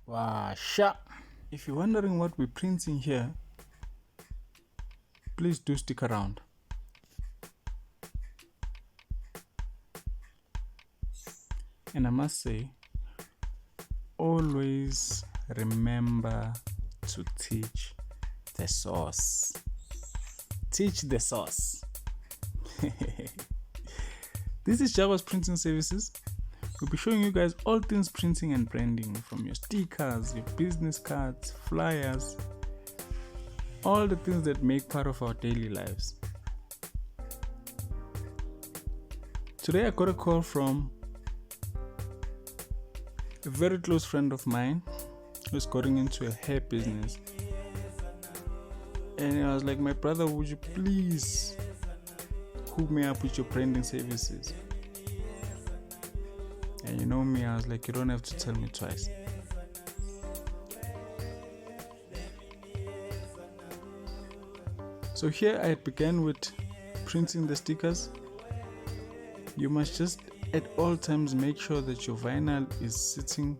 Waaaaaaasha. If you're wondering what we're printing here, please do stick around. And I must say, always remember to teach the source. Teach the source. This is Java's Printing Services. We'll be showing you guys all things printing and branding, from your stickers, your business cards, flyers, all the things that make part of our daily lives. Today I got a call from a very close friend of mine who's getting into a hair business. And I was like, my brother, would you please hook me up with your branding services? And you know me, I was like, you don't have to tell me twice. So here I began with printing the stickers. You must just at all times make sure that your vinyl is sitting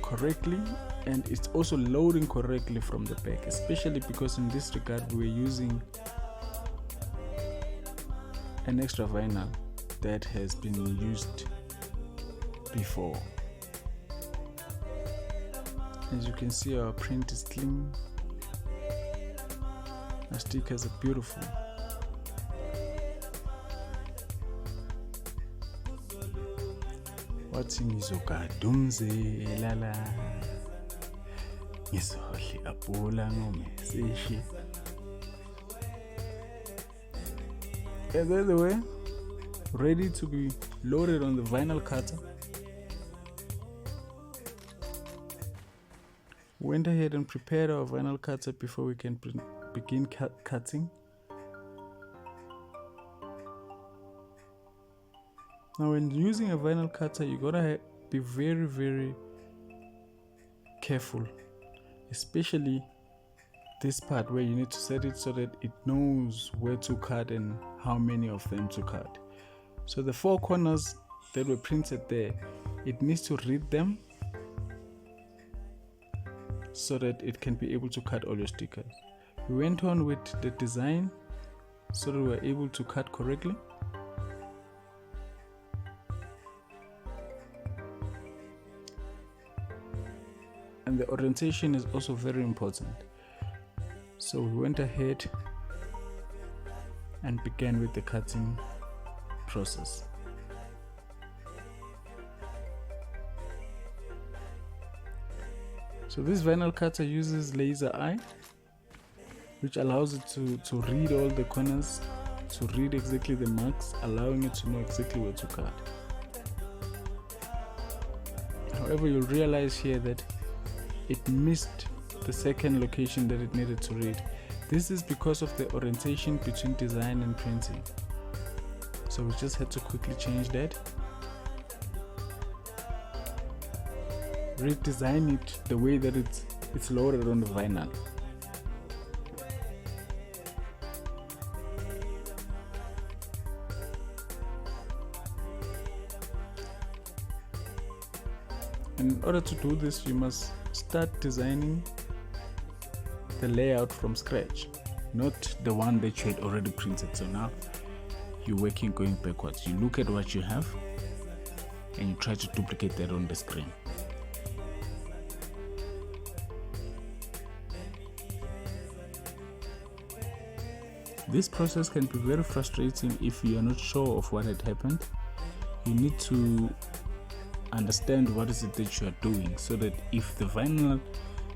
correctly and it's also loading correctly from the back, especially because in this regard we're using an extra vinyl that has been used before. As you can see, our print is clean, our stickers are beautiful. Wathi ngizogadumze lala ngizohle apula ngomeseshi. And by the way, ready to be loaded on the vinyl cutter. Went ahead and prepared our vinyl cutter before we can begin cutting. Now when using a vinyl cutter, you gotta be very, very careful, especially this part where you need to set it so that it knows where to cut and how many of them to cut. So the 4 corners that were printed there, it needs to read them so that it can be able to cut all your stickers. We went on with the design so that we were able to cut correctly. And the orientation is also very important. So we went ahead and began with the cutting process. So this vinyl cutter uses laser eye, which allows it to read all the corners, to read exactly the marks, allowing it to know exactly where to cut. However, you'll realize here that it missed the second location that it needed to read. This is because of the orientation between design and printing. So we just had to quickly change that. Redesign it the way that it's loaded on the vinyl. In order to do this, you must start designing the layout from scratch, not the one that you had already printed. So now you're working going backwards. You look at what you have and you try to duplicate that on the screen. This process can be very frustrating if you are not sure of what had happened. You need to understand what is it that you are doing, so that if the vinyl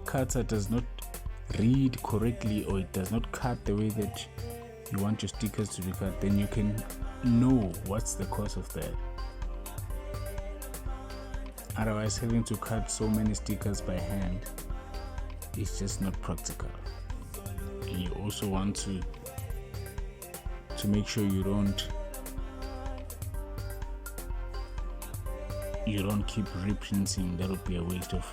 cutter does not read correctly or it does not cut the way that you want your stickers to be cut, then you can know what's the cause of that. Otherwise, having to cut so many stickers by hand is just not practical. And you also want to make sure you don't keep reprinting. That would be a waste of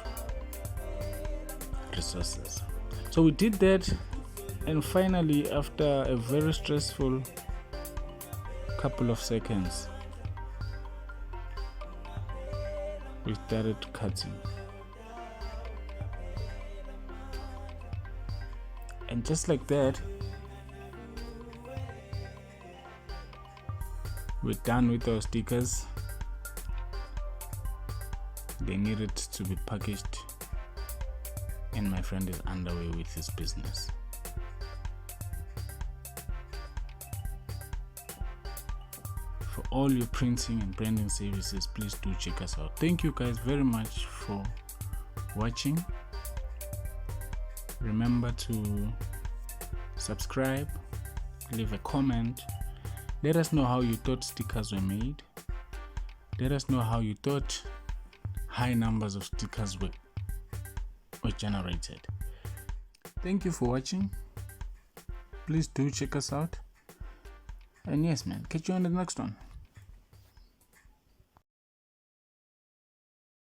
resources. So we did that, and finally, after a very stressful couple of seconds, we started cutting. And just like that, we're done with our stickers. They needed to be packaged, and my friend is underway with his business. For all your printing and branding services, please do check us out. Thank you guys very much for watching. Remember to subscribe, leave a comment, let us know how you thought stickers were made, let us know how you thought high numbers of stickers were generated. Thank you for watching. Please do check us out, and yes man, catch you on the next one.